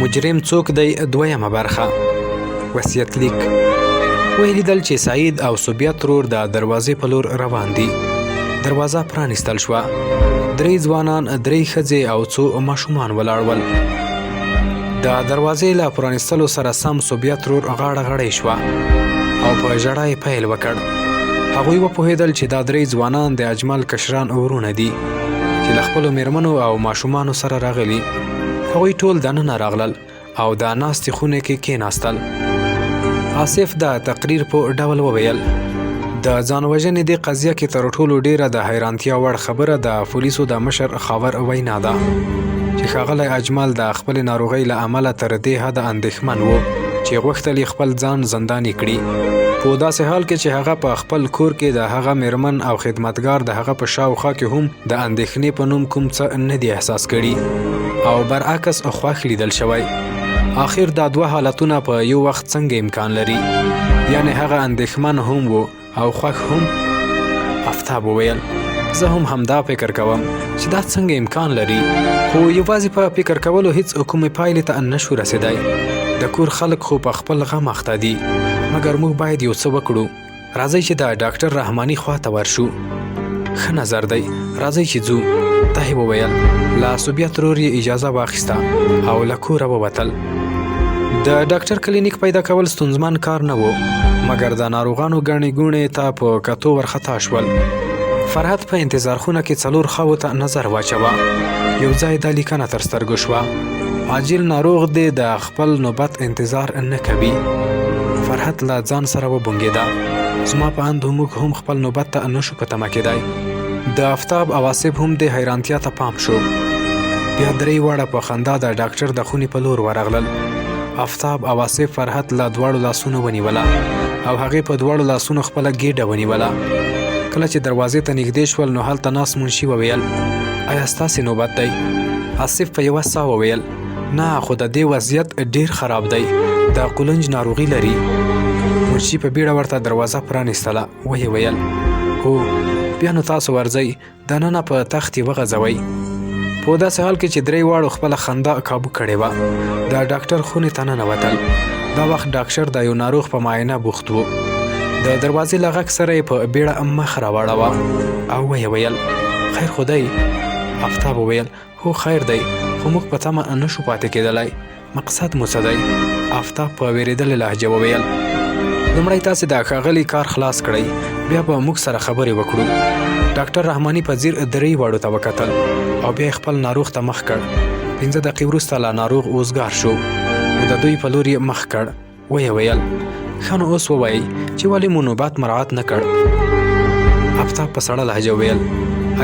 مجرم څوک دی دویمه برخه. وصیت لیک. ولیدل چې سعید او صوبیا ترور د دروازې په لور روان دي. دروازه پرانیستل شوه. 3 ځوانان، 3 ښځې او 2 ماشومان ولاړ ول. د دروازې له پرانیستلو سره سم صوبیا ترور غاړه غړۍ شوه او په ژړا یې پیل وکړ. هغوی وپوهېدل چې دا 3 ځوانان د اجمل کشران ورونه دي چې له خپلو میرمنو او ماشومانو سره راغلي. هغوی ټول دننه راغلل او د ناستې خونې کې کېناستل. آصف د تقریر په ډول وویل: د ځان وژنې دې قضیه کې تر ټولو ډیره د حیرانتیا وړ خبره د پولیسو د مشر خاور وینا ده چې ښاغلی اجمل د خپلې ناروغۍ له امله تر دې حده اندېښمن و چې غوښتل یې خپل ځان زنداني کړي، په داسې حال کې چې هغه په خپل کور کې د هغه میرمن او خدمتګار د هغه په شاوخوا کې هم د اندېښنې په نوم کوم څه نه دي احساس کړي او برعکس خوښ لیدل شوی. آخر دا 2 حالتونه په یو وخت څنګه امکان لري؟ یعنی هغه اندېښمن هم و او خوښ هم. آفتاب وویل: زه هم همدا فکر کوم چې دا څنګه امکان لري، خو یوازې په فکر کولو هیڅ کومې پایلې ته نشو رسېدای. د کور خلک خو په خپل غم اخته دي، مګر موږ باید یو څه وکړو. راځئ چې د ډاکټر رحماني خوا ته ورشو. ښه نظر دی، راځئ چې ځو. ته یې وویل. له صوبیا ترور یې اجازه واخیسته او له کوره ووتل. د ډاکټر کلینیک پیدا کول ستونزمن کار نه و، مګر د ناروغانو ګڼې ګوڼې ته په کتو ورخطا شول. فرحت په انتظار خونه کې 4 خواو ته نظر واچوه. یو ځای دا لیکنه تر سترګو شوه: عاجل ناروغ دی، د خپل نوبت انتظار نه کوي. فرحت له ځان سره وبونګېده: زما په اند موږ هم خپل نوبت ته نشو په تمه کېدای. د آفتاب او آصف هم د حیرانتیا ته پام شو. بیا 3 واړه په خندا د ډاکټر د خونې په لور ورغلل. آفتاب او آصف فرحت له 2 لاسونو ونیوله او هغې په 2 لاسونو خپله ګېډه ونیوله. کله چې دروازې ته نږدې شول نو هلته ناست منشي وویل: آیا ستاسې نوبت دی؟ آصف په یوه ساه وویل: نه، خو د دې وضعیت ډیر خراب دی، د قولنج ناروغي لري. منشي په بیړه ورته دروازه پرانیستله. ویې ویل: هو، بیا نو تاسو ورځئ، دننه په تخت یې وغځوئ. په داسې حال کې چې 3 واړو خپله خندا کابو کړې وه، د ډاکټر خونې ته ننوتل. دا وخت ډاکټر د یو ناروغ په معاینه بوخت و. د دروازې له غږ سره یې په بیړه مخ راواړوه او ویې ویل: خیر خو دی؟ آفتاب وویل: هو خیر دی، خو موږ په تمه نشو پاتې کېدلی. مقصد مو څه دی؟ آفتاب په وېرېدلې لهجه وویل: لومړی تاسې د ښاغلي کار خلاص کړئ، بیا به موږ سره خبرې وکړو. ډاکټر رحماني په ځیر 3 واړو ته وکتل او بیا خپل ناروغ ته مخ کړ. 15 دقیقې وروسته لا ناروغ اوزګار شو او د دوی په لور یې مخ کړ. ویې ویل: ښه نو اوس ووایئ چې ولې مو نوبت مراعات نه کړ؟ آفتاب په سړه لهجه وویل: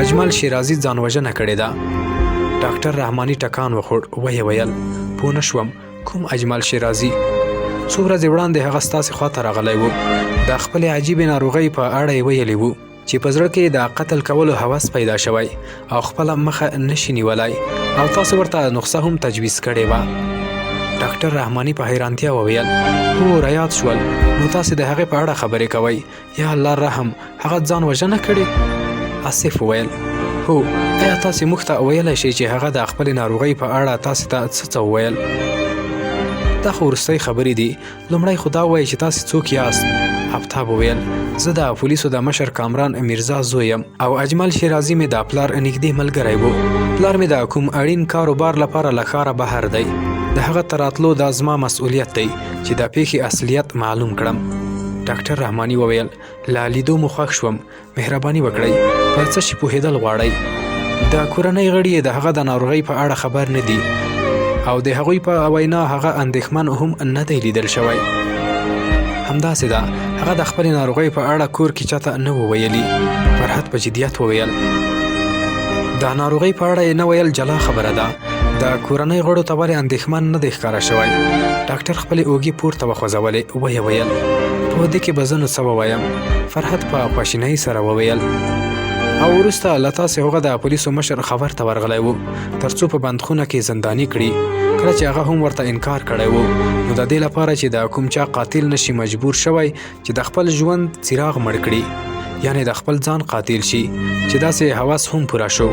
اجمل شیرازي ځان وژنه کړې ده. ډاکټر رحماني ټکان وخوړ. ویې ویل: پوه نه شوم، کوم اجمل شیرازي؟ څو ورځې وړاندې هغه ستاسې خواته راغلی و، د خپلې عجیبې ناروغۍ په اړه یې ویلي و چې په زړه کې د قتل کولو هوس پیدا شوی او خپله مخه نشي نیولی او تاسو ورته نسخه هم تجویز کړې وه. ډاکټر رحماني په حیرانتیا وویل: هو، رایاد شول. نو تاسې د هغې په اړه خبرې کوئ؟ یا الله رحم، هغه ځان وژنه کړې؟ آصف وویل: هو. ایا تاسې موږ ته ویلی شئ چې هغه د خپلې ناروغۍ په اړه تاسې ته څه وویل؟ دا خو وروستۍ خبرې دي، لومړی خو دا ووایئ چې تاسې څوک یاست؟ آفتاب وویل: زه د پولیسو د مشر کامران میرزا زوی یم او اجمل شیرازي مې د پلار نږدې ملګری و. پلار مې د کوم اړین کاروبار لپاره له ښاره بهر دی. د هغه تر راتلو دا زما مسؤلیت دی چې د پیښې اصلیت معلوم کړم. ډاکټر رحماني وویل: له لیدو مو خوښ شوم، مهرباني وکړئ، په څه شي پوهېدل غواړئ؟ د کورنۍ غړي د هغه د ناروغۍ په اړه خبر نه دي او د هغوی په وینا هغه اندېښمن هم نه دی لیدل شوی. همداسې ده، هغه د خپلې ناروغۍ په اړه کور کې چاته نه و ویلي. فرحت په جدیت وویل: د ناروغۍ په اړه یې نه ویل جلا خبره ده، د کورنۍ غړو ته ولې اندېښمن نه دی ښکاره شوی؟ ډاکټر خپلې اوږې پورته وخوځولې. ویې ویل: په دې کې به زه نو څه ووایم؟ فرحت په خواشینۍ سره وویل: او وروسته له تاسې هغه د پولیسو مشر خبر ته ورغلی و تر څو په بندخونه کې زنداني کړي. کله چې هغه هم ورته انکار کړی و، نو د دې لپاره چې د کوم چا قاتل نشي مجبور شوی چې د خپل ژوند څراغ مړ کړي، یعنی د خپل ځان قاتل شي، چې داسې هوس هم پوره شو.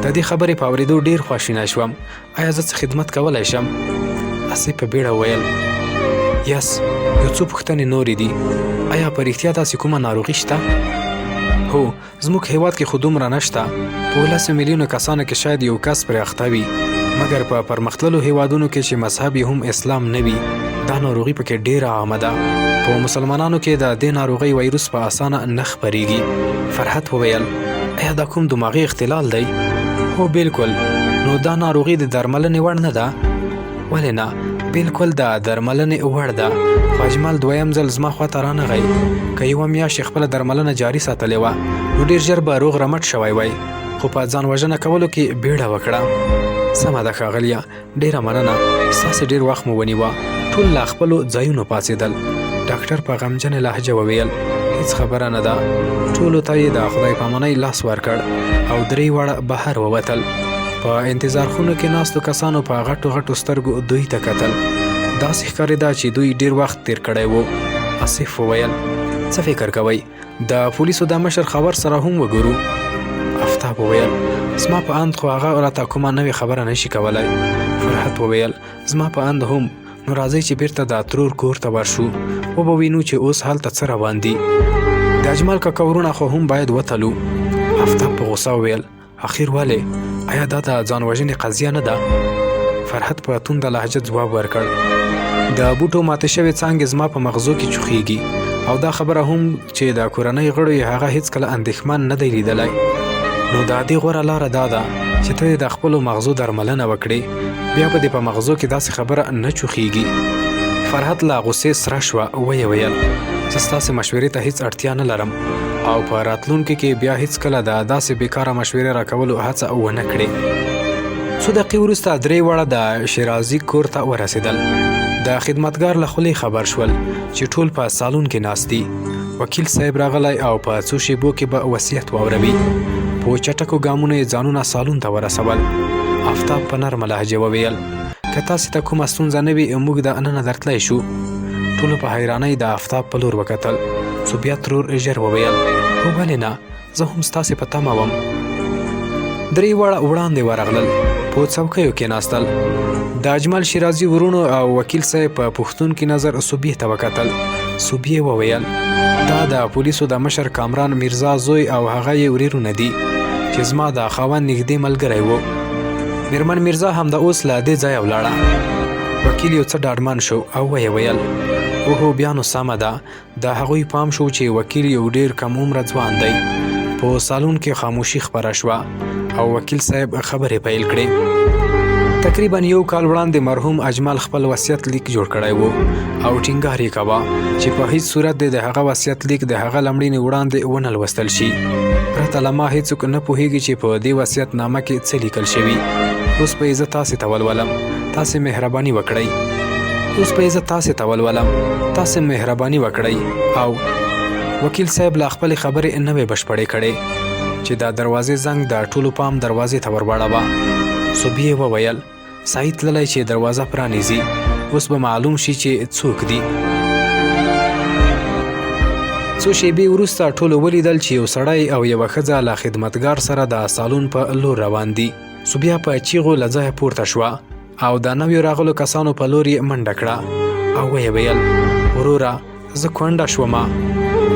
د دې خبرې په اورېدو ډېر خواشینی شوم. آیا زه څه خدمت کولی شم؟ آصف په بیړه وویل یس، یو څو پوښتنې نورې دي. آیا په رښتیا داسې کومه ناروغي شته؟ هو، زموږ هیواد کې خو دومره نشته. په 10 میلیونو کسانو کې شاید یو کس پرې اخته وي، مګر په پرمختللو هیوادونو کې چې مذهب یې هم اسلام نه وي دا ناروغي پکې ډېره عامه ده. په مسلمانانو کې د دې ناروغۍ وایروس په اسانه نه خپریږي. فرحت وویل آیا دا کوم دماغي اختلال دی؟ هو بالکل. نو دا ناروغي د درملنې وړ نه ده؟ ولې نه، بالکل د درملنې وړ ده. خو اجمل دویم ځل زما خواته رانغی. که یوه میاشت یې خپله درملنه جاري ساتلې وه نو ډېر ژر به روغ رمټ شوی وی، خو په ځان وژنه کولو کې بیړه وکړه. سمه ده ښاغلیه، ډېره مننه، ستاسې ډېر وخت مو ونیوه. ټول له خپلو ځایونو پاڅېدل. ډاکټر په غمجنې لهجه وویل هیڅ خبره نه ده. ټولو ته یې د خدای پامانۍ لاس ورکړ او 3 واړه بهر ووتل. په انتظار خونو کې ناستو کسانو په غټو غټو سترګو دوی ته کتل. داسې ښکارېده چې دوی ډېر وخت تیر کړی و. آصف وویل څه فکر کوئ د پولیسو د مشر خبر سره هم وګورو؟ آفتاب وویل زما په اند خو هغه راته کومه نوې خبره نشي کولی. فرحت وویل زما په اند هم. نو راځئ چې بیرته د ترور کور ته ورشو، وبه وینو چې اوس هلته څه روان دي. د اجمل کاکا ورونه خو هم باید وتلو. آفتاب په غوسه وویل اخیر ولې؟ آیا دا د ځان وژنې قضیه نه ده؟ فرحت په تونده لهجه ځواب ورکړ د بوټو ماته شوې څانګې زما په مغزو کې چوخیږي، او دا خبره هم چې د کورنۍ غړو یې هغه هیڅکله اندېښمن نه دی لیدلی. نو د دې غوره لاره دا ده چې ته د خپلو مغزو درملنه وکړې، بیا به دې په مغزو کې داسې خبره نه چوخیږي. فرحت له غوسې سره شوه. ویې ویل زه ستاسې مشورې ته هیڅ اړتیا نه لرم او په راتلونکي کې بیا هیڅکله د داسې بیکاره مشورې راکولو هڅه ونه کړې. څو دقیقې وروسته 3 واړه د شیرازي کور ته ورسېدل. د خدمتګار له خولې خبر شول چې ټول په سالون کې ناست دي. وکیل صاحب راغلی او په څو شیبو کې به وصیت واوروي. په چټکو ګامونو یې ځانونه سالون ته ورسول. آفتاب په نرمه لهجه وویل که تاسې ته کومه ستونزه نه وي موږ د ننه درتلی شو. ټولو په حیرانۍ د آفتاب په لور وکتل. صوبیا ترور ژر وویل هو ولې نه، زه هم ستاسې په تمه وم. 3 واړه وړاندې ورغلل. په څوکیو کې ناستل. د اجمل شیرازي ورونو او وکیل صاحب په پوښتونکي نظر صوبیې ته وکتل. صوبیې وویل دا د پولیسو د مشر کامران میرزا زوی او هغه یې وریرونه دي چې زما د خاوند نږدې ملګری و. میرمن میرزا هم د اوس له دې ځایه ولاړه. وکیل یو څه ډاډمن شو او ویې ویل اوهو بیا نو سمه ده. د هغوی پام شو چې وکیل یو ډېر کم عمره ځوان دی. په سالون کې خاموشي خپره شوه او وکیل صاحب خبرې پیل کړې. تقریبا 1 کال وړاندې مرحوم اجمل خپل وصیت لیک جوړ کړی و او ټینګار یې کاوه چې په هیڅ صورت د هغه وصیت لیک د هغه لمړینې وړاندې ونه لوستل شي. پرته له ما هیڅوک نه پوهیږي چې په دې وصیت نامه کې څه لیکل شوي. اوس به یې زه تاسې ته ولولم، تاسې مهرباني وکړئ. او وکیل صاحب له خپلې خبرې نه وې بشپړې کړې چې د دروازې زنګ د ټولو پام دروازې ته ورواړوه. صوبیې وویل سعید تللی چې دروازه پرانیزي، اوس به معلوم شي چې څوک دي. څو شیبې وروسته ټولو ولیدل چې یو سړی او یوه ښځه له خدمتګار سره د سالون په لور روان دي. صوبیا په چیغو له ځایه پورته شوه او د نویو راغلو کسانو په لور یې منډه کړه او ویې ویل وروره زه کونډه شومه.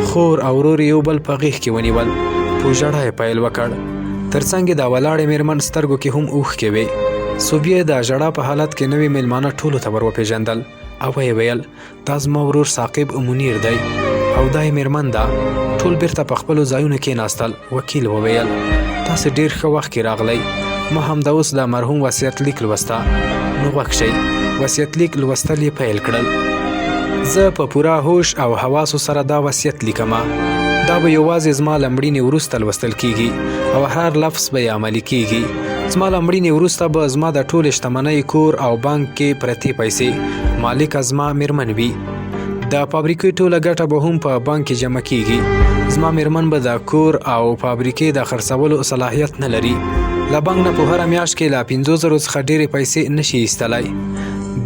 خور او ورور یو بل په غېږ کې ونیول. په ژړا یې پیل وکړ. تر څنګ د ولاړې میرمن سترګو کې هم اوښکې وې. صوبیې د ژړا په حالت کې نوي میلمانه ټولو ته ور وپېژندل او ویې ویل دا زما ورور ثاقب منیر دی او دا یې میرمن ده. ټول بیرته په خپلو ځایونو کېناستل. وکیل وویل تاسې ډېر ښه وخت کې راغلی. ما هم د اوس د مرحوم وصیت لیک لوسته. نو غوږ شئ. وصیت لیک لوستل یې پیل کړل. زه په پوره هوش او حواسو سره دا وصیت لیکمه. دا به یوازې زما له مړینې وروسته لوستل کیږي او هر لفظ به یې عملي کیږي. زما له مړینې وروسته به زما د ټولې شتمنۍ کور او بانک کې پرتې پیسې مالکه زما میرمن وي. د فابریکې ټوله ګټه به هم په بانک کې جمع کیږي. زما میرمن به د کور او فابریکې د خرڅولو صلاحیت نه لري. له بانک نه په هره میاشت کې له 50,000 څخه ډېرې پیسې نشي ایستلی.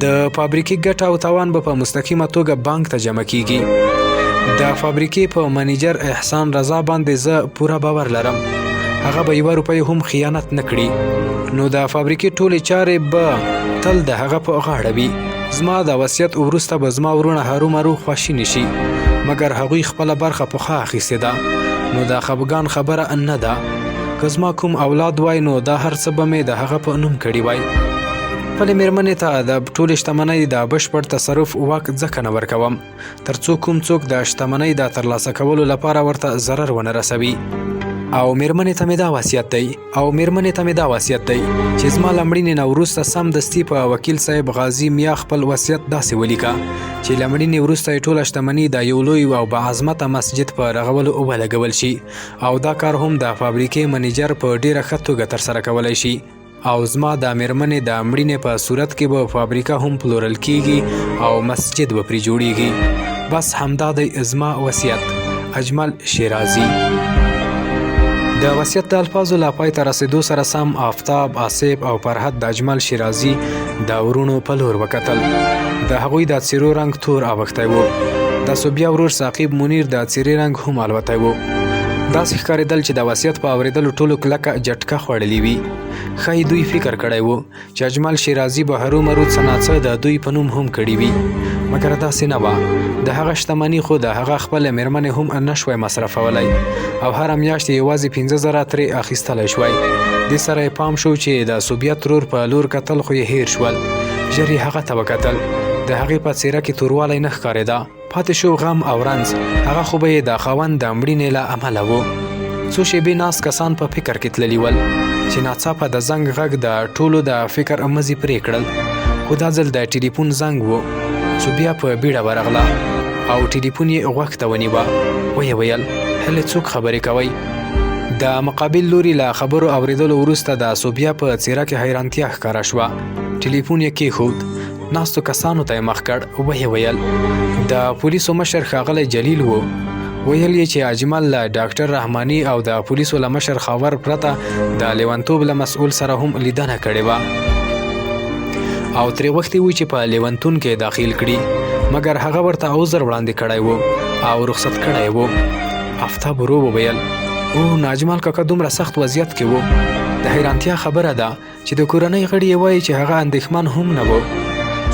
د فابریکې ګټه او تاوان به په مستقیمه توګه بانک ته جمع کیږي. د فابریکې په منیجر احسان رضا باندې زه پوره باور لرم هغه به 1 روپۍ هم خیانت نه کړي، نو د فابریکې ټولې چارې به تل د هغه په غاړه وي. زما د وصیت وروسته به زما ورونه هرومرو خواشیني شي، مګر هغوی خپله برخه پخوا اخیستې ده، نو دا خفګان خبره نه ده. که زما کوم اولاد وای نو دا هر څه به مې د هغه په نوم کړي وای. خپلې مېرمنې ته د ټولې شتمنۍ د بشپړ تصرف واک ځکه نه ورکوم تر څو کوم څوک د شتمنۍ د ترلاسه کولو لپاره ورته ضرر ونه رسوي. او مېرمنې ته مې دا وصیت دی چې زما له مړینې نه وروسته سمدستي په وکیل صاحب غازي میا خپل وصیت داسې ولیکه چې له مړینې وروسته یې ټوله شتمني د یو لوی او باعظمته مسجد په رغولو ولګول شي، او دا کار هم د فابریکې منیجر په ډیره ښه توګه ترسره کولی شي. او زما د مېرمنې د مړینې په صورت کې به فابریکه هم پلورل کیږي او مسجد به پرې جوړیږي. بس همدا دی زما وصیت. اجمل شیرازي. د وصیت د الفاظو لا پای ته رسیدو سره سم آفتاب، آصف او فرحت د اجمل شیرازي د ورونو په لور وکتل. د هغوی د څیرو رنګ تور اوښتی و. د صوبیا ورور ثاقب منیر د څیرې رنګ هم الوتی و. داسې ښکارېدل چې د وصیت په اورېدلو ټولو کلکه جټکه خوړلې وي. ښایي دوی فکر کړی و چې اجمل شیرازي به هرومرو څه ناڅه د دوی په نوم هم کړي وي، مګر داسې نه وه. د هغه شتمني خو د هغه خپلې مېرمنې هم نه شوی مصرفولی، او هره میاشت یوازې 15,000 ترې اخیستلی شوی. دې سره یې پام شو چې د صوبیت ترور په لور کتل خو یې هیر شول. ژر یې هغه ته وکتل. د هغې په څېره کې توروالی نه ښکارېده. پاتې شو غم او رنځ. هغه خو به یې د خاوند د مړینې له امله و. څو شېبې ناست کسان په فکر کې تللي ول چې ناڅاپه د زنګ غږ د ټولو د فکر مزي پرې کړل، خو دا ځل د ټلیفون زنګ و. صوبیا په بیړه ورغله او ټلیفون یې غوږ ته ونیوه. ویې ویل هلې څوک خبرې کوئ؟ د مقابل لوري له خبرو اورېدلو وروسته د صوبیا په څېره کې حیرانتیا ښکاره شوه. ټلیفون یې کېښود. ناستو کسانو ته یې مخ کړ. ویې ویل د پولیسو مشر ښاغلی جلیل و. ویل یې چې اجمل له ډاکټر رحماني او د پولیسو له مشر خاور پرته د لیونتوب له مسؤل سره هم لیدنه کړې وه، او ترې غوښتي وو چې په لیونتون کې داخل کړي، مګر هغه ورته عذر وړاندې کړی و او رخصت کړی و. آفتاب ورو وویل او اجمل کاکا دومره سخت وضعیت کې و. د حیرانتیا خبره ده چې د کورنۍ غړي یې وایي چې هغه اندېښمن هم نه و.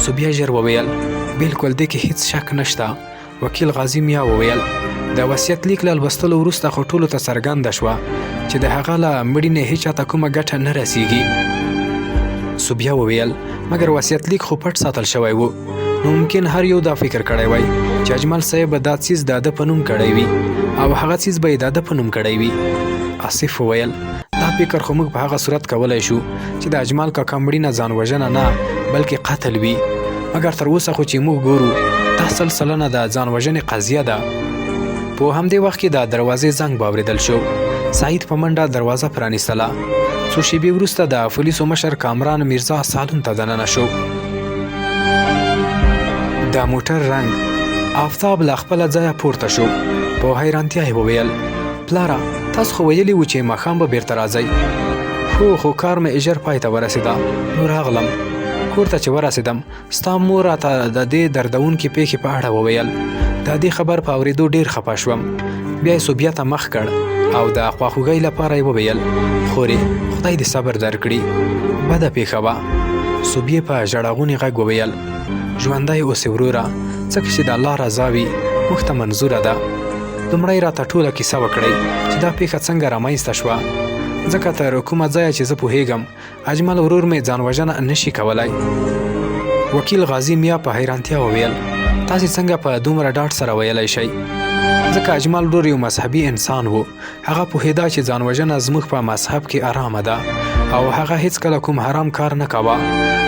صوبیا ژر وویل بالکل دې کې هیڅ شک نشته. وکیل غازي میا وویل د وصیت لیک له لوستلو وروسته خو ټولو ته څرګنده شوه چې د هغه له مړینې هیچ چاته کومه ګټه نه رسیږي. صوبیا وویل مګر وصیت لیک خو پټ ساتل شوی و، نو ممکن هر یو دا فکر کړی وای چې اجمل صاحب به دا څیز د ده په نوم کړی وي او هغه څیز به یې د ده په نوم کړی وي. آصف وویل دا فکر خو موږ په هغه صورت کولی شو چې د اجمل کاکا مړینه ځان وژنه نه بلکې قتل وي، مګر تر اوسه خو چې موږ ګورو دا 100% د ځان وژنې قضیه ده. په همدې وخت کې د دروازې زنګ واورېدل شو. سعید په منډه دروازه پرانیستله. څو شېبې وروسته د پولیسو مشر کامران میرزا سالون ته دننه شو. د موټر رنګ. آفتاب له خپله ځایه پورته شو. په حیرانتیا یې وویل پلاره تاسو خو ویلي وو چې ماښام به بیرته راځئ. خو کار مې ژر پای ته ورسېده، نو راغلم. کور ته چې ورسېدم ستا مور راته د دې دردونکې پیښې په اړه وویل. د دې خبر په اورېدو ډېر خفه شوم. بیا یې صوبیا ته مخ کړ او د خواخوږۍ لپاره یې وویل خورې خدای دې صبر درکړي، بده پیښه وه. صوبیې په ژړغوني غږ وویل ژوندی اوسې وروره، ځکه چې د الله رضا وي موږ ته منظوره ده. لومړی راته ټوله کیسه وکړئ چې دا پیښه څنګه رامنځته شوه، ځکه تر کومه ځایه چې زه پوهیږم اجمل ورور مې ځان وژنه نشي کولی. وکیل غازي میا په حیرانتیا وویل تاسې څنګه په دومره ډاډ سره ویلی شئ؟ ځکه اجمل ورور یو مذهبي انسان و. هغه پوهېده چې ځان وژنه زموږ په مذهب کې آرامه ده او هغه هیڅکله کوم حرام کار نه کوه،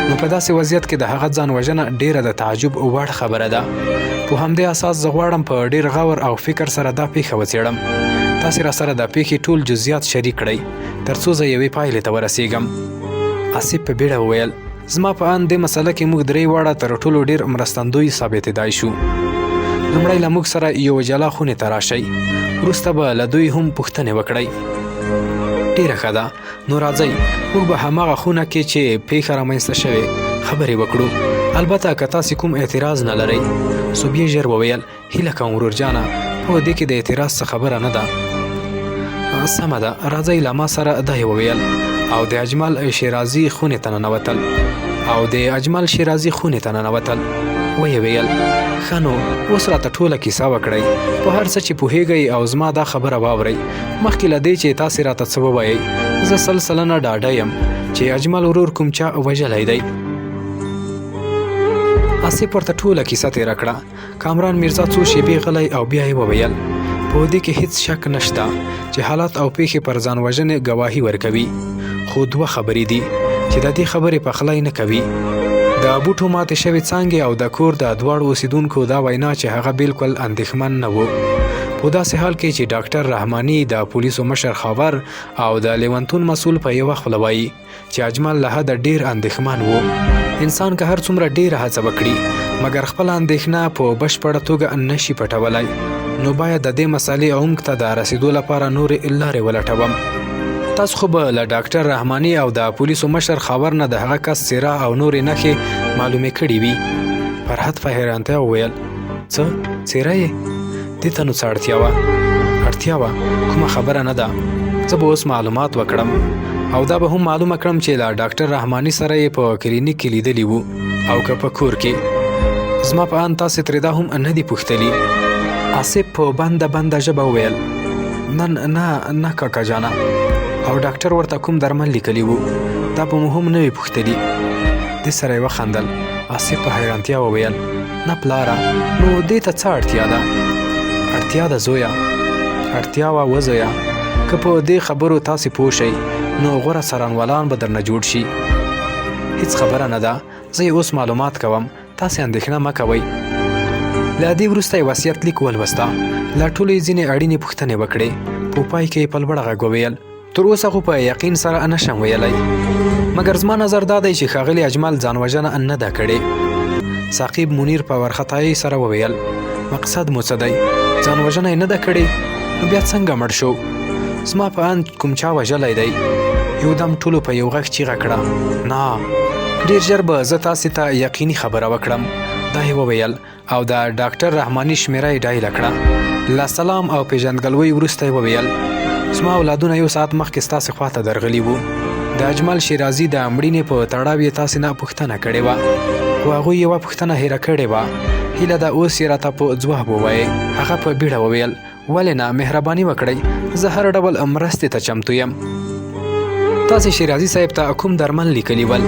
نو په داسې وضعیت کې د هغه ځان وژنه ډیره د تعجب وړ خبره ده. په همدې اساس زه غواړم په ډیر غور او فکر سره دا پیښه وڅېړم. تاسې را سره د پیښې ټول جزئیات شریک کړئ تر څو زه یوې پایلې ته ورسیږم. آصف په بیړه وویل زما په اند دې مسله کې موږ درې واړه تر ټولو ډیر مرستندوی ثابتېدای شو. لومړی له موږ سره یو جلا خونې ته راشئ، وروسته به له دوی هم پوښتنې وکړئ. ډیره ښه ده، نو راځئ موږ به هماغه خونه کې چې پیښه رامنځته شوې خبرې وکړو، البته که تاسې کوم اعتراض نه لرئ. صوبیې ژر وویل هیله کوم ورور جانه، په دې کې د اعتراض څه خبره نه ده. سمه ده، راځئ له ما سره دا یې وویل او د اجمل شیرازي خونې ته ننوتل ویې ویل ښه نو اوس راته ټوله کیسه وکړئ، په هر څه چې پوهیږئ او زما دا خبره واورئ. مخکې له دې چې تاسې راته څه ووایئ، زه 100% ډاډه یم چې اجمل ورور کوم چا وژلی دی. آصف ورته ټوله کیسه تېره کړه. کامران میرزا څو شېبې غلی او بیا یې وویل په دې کې هیڅ شک نشته چې حالات او پیښې پر ځان وژنې ګواهي ورکوي، خو 2 خبرې دي چې د دې خبرې پخلی نه کوي. د بوټو ماتې شوې څانګې او د کور د دواړو اوسیدونکو دا وینا چې هغه بالکل اندېښمن نه و، په داسې حال کې چې ډاکټر رحماني د پولیسو مشر خاور او د لیونتون مسؤل په یوه خوله وایي چې اجمل له حده ډېر اندېښمن و. انسان که هر څومره ډېره هڅه وکړي مګر خپله اندېښنه په بشپړه توګه نشي پټولی، نو باید د دې مسالې عمق ته د رسیدو لپاره نورې لارې ولټوم. تاسو خو به له ډاکټر رحماني او د پولیسو مشر خاور نه د هغه کس څېره او نورې نښې معلومې کړې وي. فرحت په حیرانتیا وویل څه څېره یې؟ دې ته نو څه اړتیا وه؟ کومه خبره نه ده، زه به اوس معلومات وکړم او دا به هم معلومه کړم چې له ډاکټر رحماني سره یې په کلینیک کې لیدلی وو او که په کور کې. زما په ان تاسې ترې دا هم نه دي پوښتلي؟ آصف په بنده ژبه وویل نه کاکا جانه. او ډاکټر ورته کوم درمل لیکلی وو؟ دا به مو هم نه وي پوښتلي. دې سره یې وخندل. آصف په حیرانتیا وویل نه پلاره، نو دې ته څه اړتیا ده؟ اړتیا ده زویه، اړتیا وه وزویه. که په دې خبرو تاسې پوه شئ نو غوره څارنوالان به درنه جوړ شي. هیڅ خبره نه ده، زه یې اوس معلومات کوم، تاسې اندېښنه مه کوئ. له دې وروسته یې وصیت لیک ولوسته، له ټولو یې ځینې اړینې پوښتنې وکړې. په پای کې یې په لوړ غږ وویل تر اوسه خو په یقین سره نشم ویلی، مګر زما نظر دا دی چې ښاغلي اجمل ځانوژنه نه ده کړې. ساقب منیر په وارخطایۍ سره وویل مقصد مو څه دی؟ ځانوژنه یې نه ده کړې، نو بیا څنګه مړ شو؟ زما په اند کوم چا وژلی دی. یودم ټولو په یو غږ چیغه کړه نه، ډېر ژر به زه تاسې ته یقیني خبره وکړم. دا یې وویل او د ډاکټر رحماني شمیره یې ډایله کړه. له سلام او پیژندګلوۍ وروسته یې وویل زما اولادونه 1 ساعت مخکې ستاسې خواته درغلي وو. د اجمل شیرازي د مړینې په تړاو یې تاسې نه پوښتنه کړې وه، خو هغوی یوه پوښتنه هیره کړې وه. هیله ده اوس یې راته په ځواب ووایې. هغه په بیړه وویل ولې نه، مهرباني وکړئ، زه هر ډول مرستې ته چمتو یم. تاسې شیرازي صاحب ته کوم درمل لیکلي ول؟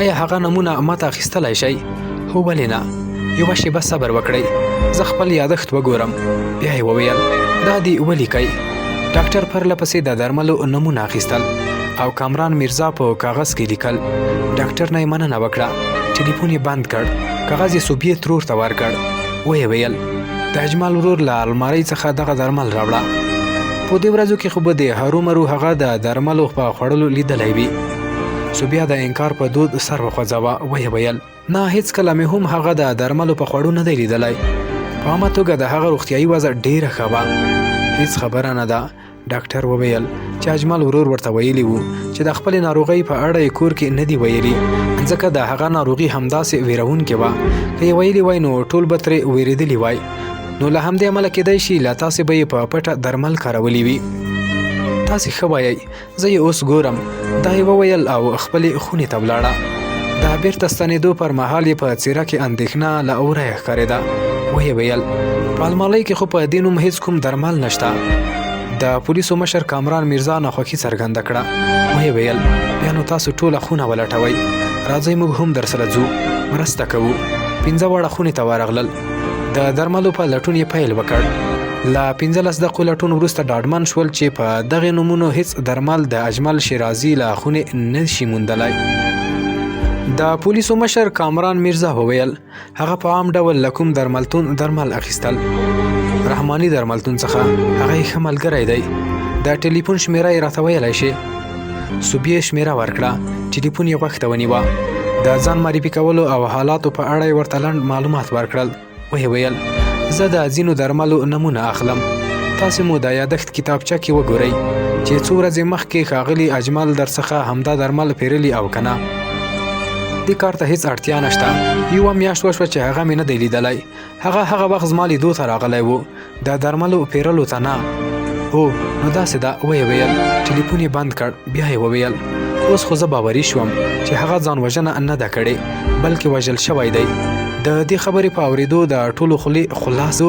آیا هغه نمونه ماته اخیستلی شئ؟ هو ولې نه، یوه شیبه صبر وکړئ، زه خپل یادښت وګورم. بیا یې وویل دا دې ولیکئ. ډاکټر پرله پسې د درملو نمونه اخیستل او کامران میرزا په کاغذ کې لیکل. ډاکټر نه یې مننه وکړه، ټلیفون یې بند کړ، کاغذ یې سوبیت ترور ته ورکړ. ویې ویل د اجمل ورور له المارۍ څخه دغه درمل راوړه. په دې ورځو کې خو به د هرومرو هغه د درملو په خوړلو لیدلی وي. سوبیا د انکار په دود سر وخوځاوه. ویې ویل نه، هیڅکله مې هم هغه د درملو په خوړو نه دی لیدلی. په عامه توګه د هغه روغتیایي وضع ډېره ښه وه. هیڅ خبره نه ده. ډاکټر وویل چې اجمل ورور ورته ویلی وو چې د خپلې ناروغۍ په اړه یې کور کې نه دی ویلي، ځکه د هغه ناروغي همداسې ویرونکې وه. که یې ویلي وای نو ټول به ترې ویرېدلي وای، نو له همدې امله کېدی شي له تاسې به یې په پټه درمل کارولي وي. تاسې ښه وایئ، زه یې اوس ګورم. دا یې وویل او خپلې خونې ته ولاړه. د بیرته ستنېدو پر مهال یې په څېره کې اندېښنه له اوره یې ښکارېده. ویې ویل په المارۍ کې خو په دې نوم هېڅ کوم درمل نشته. د پولیسو مشر کامران میرزا ناخوښي څرګنده کړه. ویې ویل بیا نو تاسو ټوله خونه ولټوئ، راځئ موږ هم در سره ځو، مرسته کوو. 5 واړه خونې ته ورغلل. د درملو په لټون یې پیل وکړ. له 15 دقیقو لټون وروسته ډاډمن شول چې په دغې نومونو هیڅ درمل د اجمل شیرازي له خونې نه شي موندلی. د پولیسو مشر کامران میرزا وویل هغه په عام ډول له کوم درملتون درمل اخیستل. رحماني درملتون څخه. هغه یې ښه ملګری دی. د ټلیفون شمیره یې راته ویلی شي. سوبیې شمیره ورکړه. ټلیفون یې غوږ ته ونیوه. د ځان معرفي کولو او حالاتو په اړه یې ورته لنډ معلومات ورکړل. ویې ویل زه د ځینو درملو نمونه اخلم. تاسې مو د یادښت کتابچه کې وګورئ چې څو ورځې مخکې ښاغلي اجمل درڅخه همدا درمل پیرلي او که نه. دې کار ته هیڅ اړتیا نشته. 1 میاشت وشوه چې هغه مې نه دی لیدلی. هغه وخت زما لیدو ته راغلی و، د درملو پیرلو ته نه. او نو داسې دا ویې ویل. ټلیفون یې بند کړ. بیا یې وویل اوس خو زه باوري شوم چې هغه ځان وژنه نه ده کړې بلکې وژل شوی دی. د دې خبرې په اورېدو د ټولو خولې خلاصو